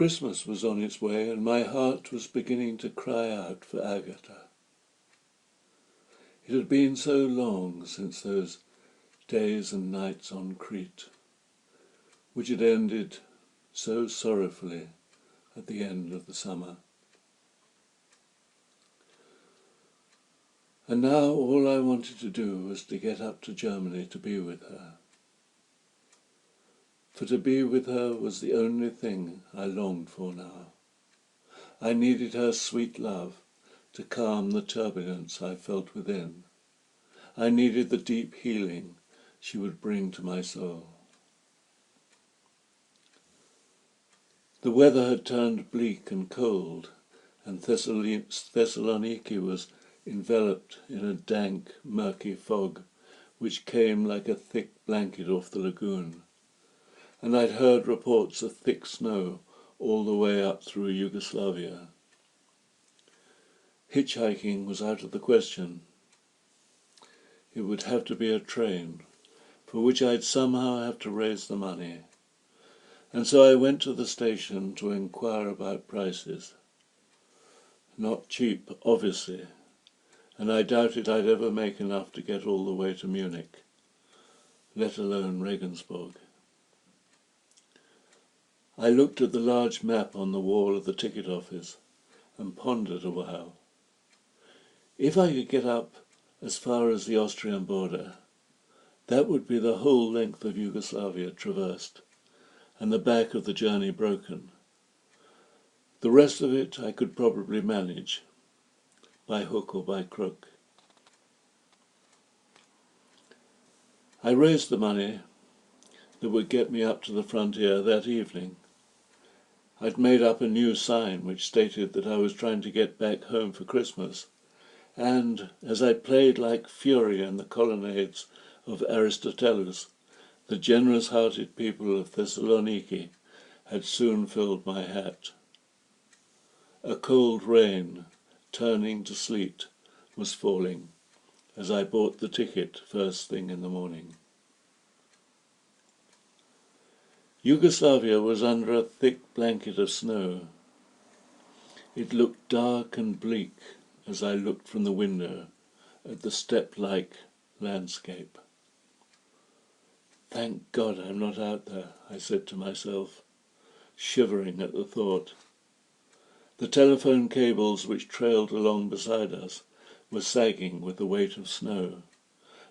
Christmas was on its way, and my heart was beginning to cry out for Agatha. It had been so long since those days and nights on Crete, which had ended so sorrowfully at the end of the summer. And now all I wanted to do was to get up to Germany to be with her. For to be with her was the only thing I longed for now. I needed her sweet love to calm the turbulence I felt within. I needed the deep healing she would bring to my soul. The weather had turned bleak and cold, and Thessaloniki was enveloped in a dank, murky fog, which came like a thick blanket off the lagoon. And I'd heard reports of thick snow all the way up through Yugoslavia. Hitchhiking was out of the question. It would have to be a train, for which I'd somehow have to raise the money. And so I went to the station to inquire about prices. Not cheap, obviously, and I doubted I'd ever make enough to get all the way to Munich, let alone Regensburg. I looked at the large map on the wall of the ticket office and pondered a while. If I could get up as far as the Austrian border, that would be the whole length of Yugoslavia traversed, and the back of the journey broken. The rest of it I could probably manage, by hook or by crook. I raised the money that would get me up to the frontier that evening. I'd made up a new sign which stated that I was trying to get back home for Christmas, and as I played like fury in the colonnades of Aristotelus, the generous-hearted people of Thessaloniki had soon filled my hat. A cold rain, turning to sleet, was falling as I bought the ticket first thing in the morning. Yugoslavia was under a thick blanket of snow. It looked dark and bleak as I looked from the window at the steppe-like landscape. "Thank God I'm not out there," I said to myself, shivering at the thought. The telephone cables which trailed along beside us were sagging with the weight of snow,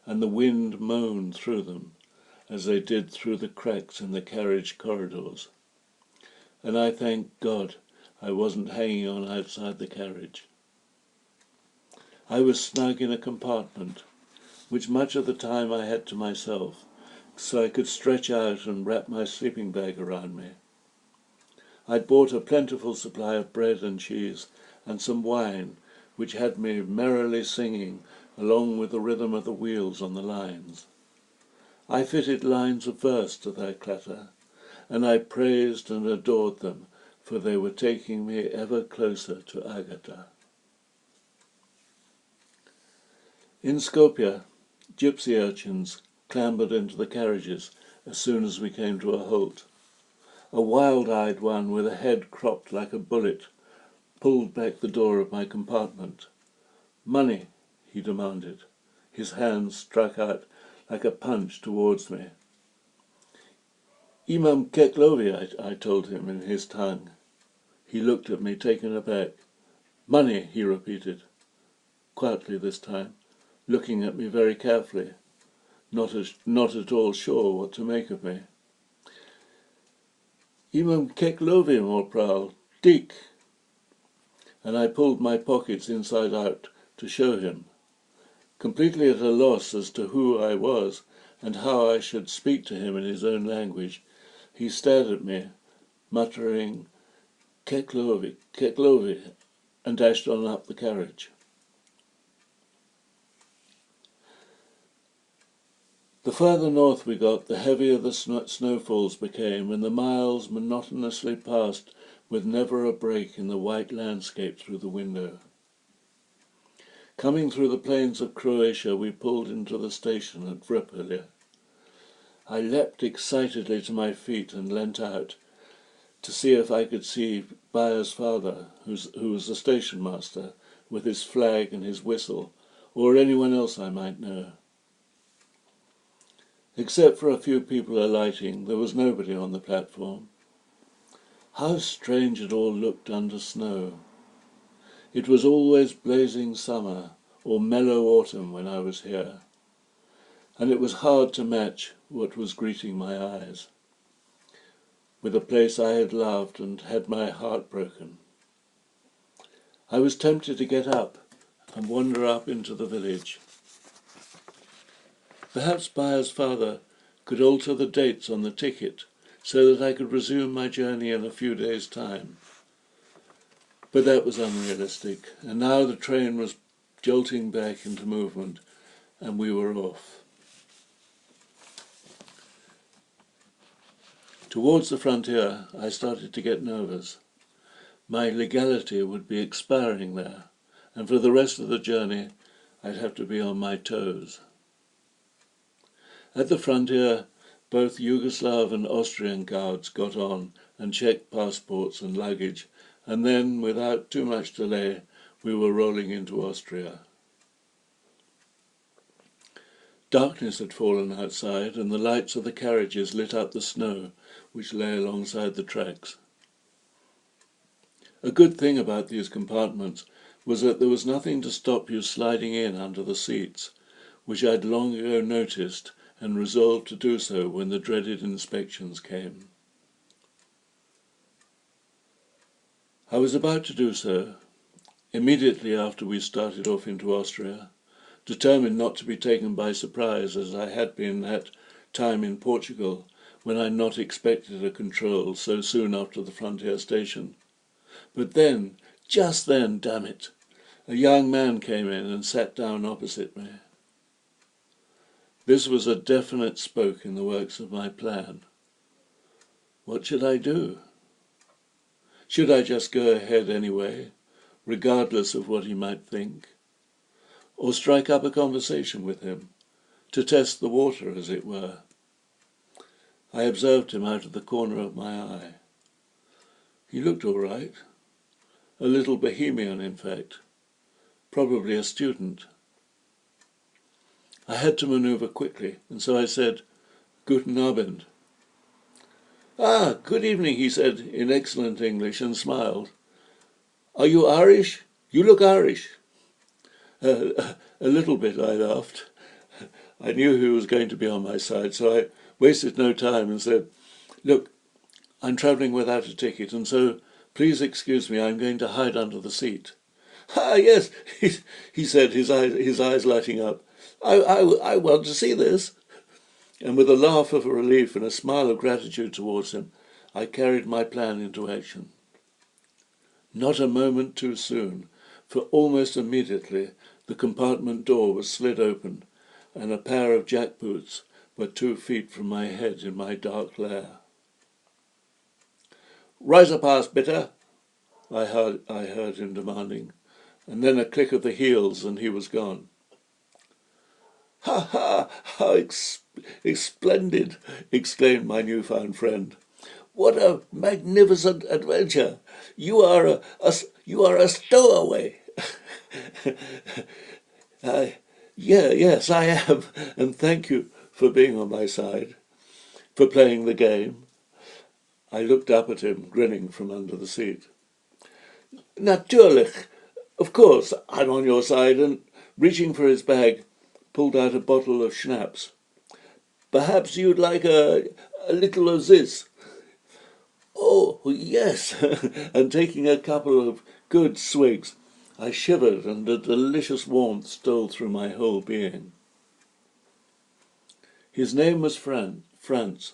and the wind moaned through them as they did through the cracks in the carriage corridors. And I thanked God I wasn't hanging on outside the carriage. I was snug in a compartment, which much of the time I had to myself, so I could stretch out and wrap my sleeping bag around me. I'd bought a plentiful supply of bread and cheese and some wine, which had me merrily singing along with the rhythm of the wheels on the lines. I fitted lines of verse to their clatter, and I praised and adored them, for they were taking me ever closer to Agatha. In Skopje, gypsy urchins clambered into the carriages as soon as we came to a halt. A wild-eyed one with a head cropped like a bullet pulled back the door of my compartment. "Money," he demanded. His hand struck out like a punch towards me. "Imam Keklovi," I told him in his tongue. He looked at me, taken aback. "Money," he repeated, quietly this time, looking at me very carefully, not at all sure what to make of me. "Imam Keklovi, morpral, dik." And I pulled my pockets inside out to show him. Completely at a loss as to who I was and how I should speak to him in his own language, he stared at me, muttering, "Keklovi, Keklovi," and dashed on up the carriage. The further north we got, the heavier the snowfalls became, and the miles monotonously passed with never a break in the white landscape through the window. Coming through the plains of Croatia, we pulled into the station at Vrpolje. I leapt excitedly to my feet and leant out. to see if I could see Bayer's father, who was the station master, with his flag and his whistle, or anyone else I might know. Except for a few people alighting, there was nobody on the platform. How strange it all looked under snow. It was always blazing summer or mellow autumn when I was here, and it was hard to match what was greeting my eyes with a place I had loved and had my heart broken. I was tempted to get up and wander up into the village. Perhaps Bayer's father could alter the dates on the ticket so that I could resume my journey in a few days' time. But that was unrealistic, and now the train was jolting back into movement, and we were off. Towards the frontier, I started to get nervous. My legality would be expiring there, and for the rest of the journey, I'd have to be on my toes. At the frontier, both Yugoslav and Austrian guards got on and checked passports and luggage, and then, without too much delay, we were rolling into Austria. Darkness had fallen outside, and the lights of the carriages lit up the snow which lay alongside the tracks. A good thing about these compartments was that there was nothing to stop you sliding in under the seats, which I'd long ago noticed and resolved to do so when the dreaded inspections came. I was about to do so, immediately after we started off into Austria, determined not to be taken by surprise as I had been that time in Portugal, when I not expected a control so soon after the frontier station. But then, just then, damn it, a young man came in and sat down opposite me. This was a definite spoke in the works of my plan. What should I do? Should I just go ahead anyway, regardless of what he might think? Or strike up a conversation with him, to test the water, as it were? I observed him out of the corner of my eye. He looked all right. A little bohemian, in fact. Probably a student. I had to manoeuvre quickly, and so I said, "Guten Abend." "Ah, good evening," he said in excellent English, and smiled. "Are you Irish? You look Irish." A little bit, I laughed. I knew who was going to be on my side, so I wasted no time and said, "Look, I'm travelling without a ticket, and so please excuse me, I'm going to hide under the seat." "Ah, yes," he said, his eyes lighting up. I want to see this." And with a laugh of relief and a smile of gratitude towards him, I carried my plan into action. Not a moment too soon, for almost immediately the compartment door was slid open, and a pair of jackboots were 2 feet from my head in my dark lair. "Reisepass, bitte," I heard him demanding, and then a click of the heels and he was gone. "Ha ha! How splendid!" exclaimed my newfound friend. "What a magnificent adventure! You are a stowaway." Yes, I am, and thank you for being on my side, for playing the game. I looked up at him, grinning from under the seat. "Natürlich, of course, I'm on your side," and reaching for his bag, pulled out a bottle of schnapps. "Perhaps you'd like a little of this." "Oh, yes," and taking a couple of good swigs, I shivered and a delicious warmth stole through my whole being. His name was Franz,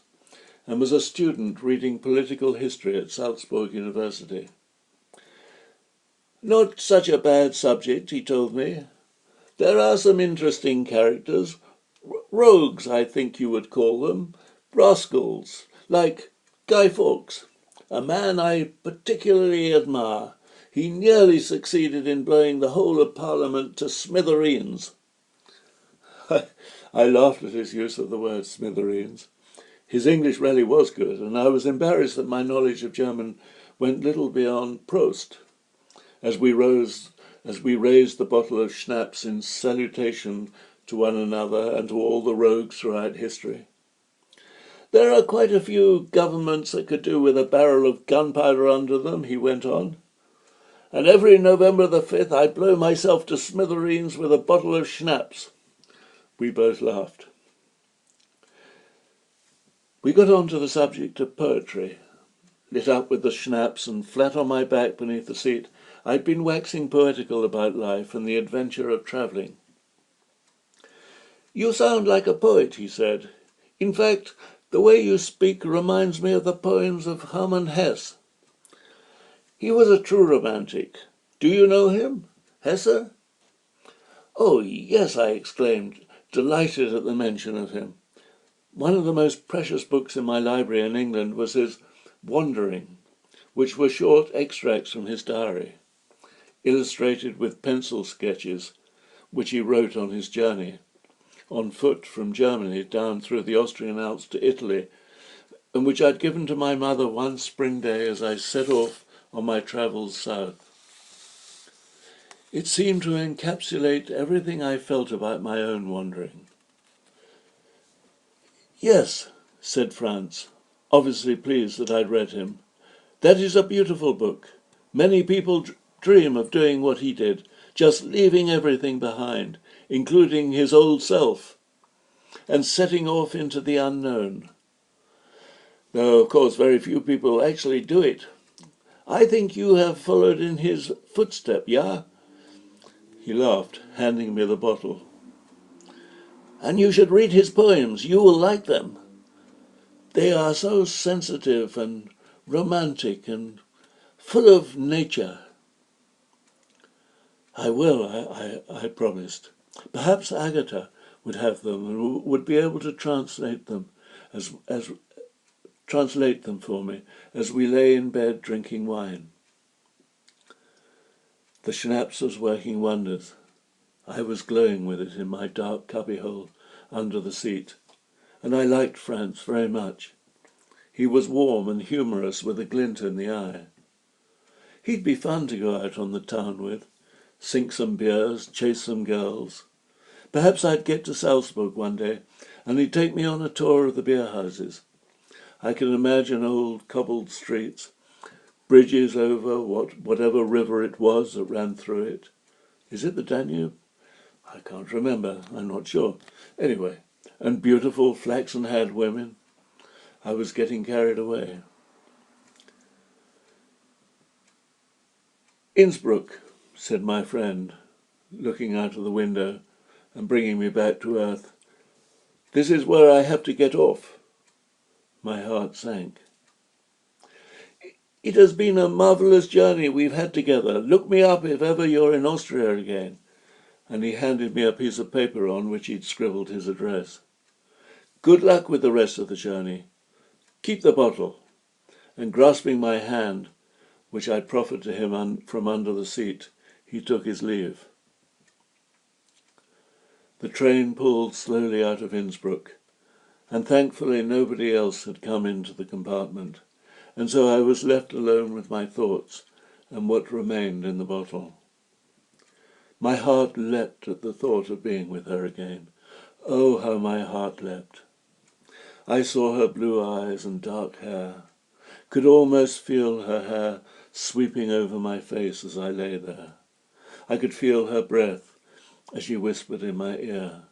and was a student reading political history at Salzburg University. "Not such a bad subject," he told me. "There are some interesting characters, rogues, I think you would call them, rascals, like Guy Fawkes, a man I particularly admire. He nearly succeeded in blowing the whole of Parliament to smithereens." I laughed at his use of the word smithereens. His English really was good, and I was embarrassed that my knowledge of German went little beyond Prost, as we raised the bottle of schnapps in salutation to one another and to all the rogues throughout history. There are quite a few governments that could do with a barrel of gunpowder under them, he went on. And every November the 5th I blow myself to smithereens with a bottle of schnapps. We both laughed. We got on to the subject of poetry. Lit up with the schnapps and flat on my back beneath the seat, I'd been waxing poetical about life and the adventure of travelling. "You sound like a poet," he said. "In fact, the way you speak reminds me of the poems of Hermann Hesse." He was a true romantic. Do you know him? Hesse? Oh, yes, I exclaimed, delighted at the mention of him. One of the most precious books in my library in England was his Wandering, which were short extracts from his diary, illustrated with pencil sketches, which he wrote on his journey, on foot from Germany down through the Austrian Alps to Italy, and which I'd given to my mother one spring day as I set off on my travels south. It seemed to encapsulate everything I felt about my own wandering. "Yes," said Franz, obviously pleased that I'd read him. "That is a beautiful book. Many people dream of doing what he did, just leaving everything behind, including his old self, and setting off into the unknown. Though, of course, very few people actually do it. I think you have followed in his footstep, yeah?" He laughed, handing me the bottle. "And you should read his poems. You will like them. They are so sensitive and romantic and full of nature." "I will," I promised. Perhaps Agatha would have them and would be able to translate them for me as we lay in bed drinking wine. The schnapps was working wonders. I was glowing with it in my dark cubbyhole under the seat, and I liked Franz very much. He was warm and humorous with a glint in the eye. He'd be fun to go out on the town with, sink some beers, chase some girls. Perhaps I'd get to Salzburg one day, and he'd take me on a tour of the beer houses. I can imagine old cobbled streets, bridges over whatever river it was that ran through it. Is it the Danube? I can't remember. I'm not sure. Anyway, and beautiful flaxen-haired women. I was getting carried away. "Innsbruck," said my friend, looking out of the window and bringing me back to earth. "This is where I have to get off." My heart sank. "It has been a marvellous journey we've had together. Look me up if ever you're in Austria again." And he handed me a piece of paper on which he'd scribbled his address. "Good luck with the rest of the journey. Keep the bottle." And grasping my hand, which I proffered to him from under the seat, he took his leave. The train pulled slowly out of Innsbruck, and thankfully nobody else had come into the compartment, and so I was left alone with my thoughts and what remained in the bottle. My heart leapt at the thought of being with her again. Oh, how my heart leapt. I saw her blue eyes and dark hair, could almost feel her hair sweeping over my face as I lay there. I could feel her breath as she whispered in my ear,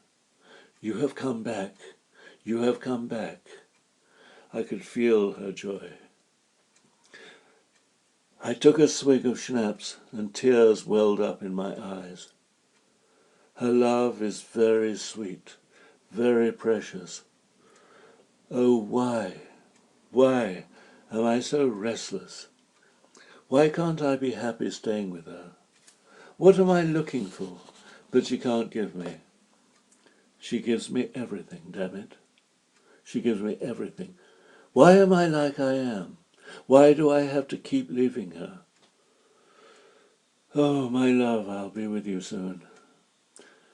"You have come back, you have come back." I could feel her joy. I took a swig of schnapps and tears welled up in my eyes. Her love is very sweet, very precious. Oh, why am I so restless? Why can't I be happy staying with her? What am I looking for that she can't give me? She gives me everything, damn it. She gives me everything. Why am I like I am? Why do I have to keep leaving her? Oh, my love, I'll be with you soon.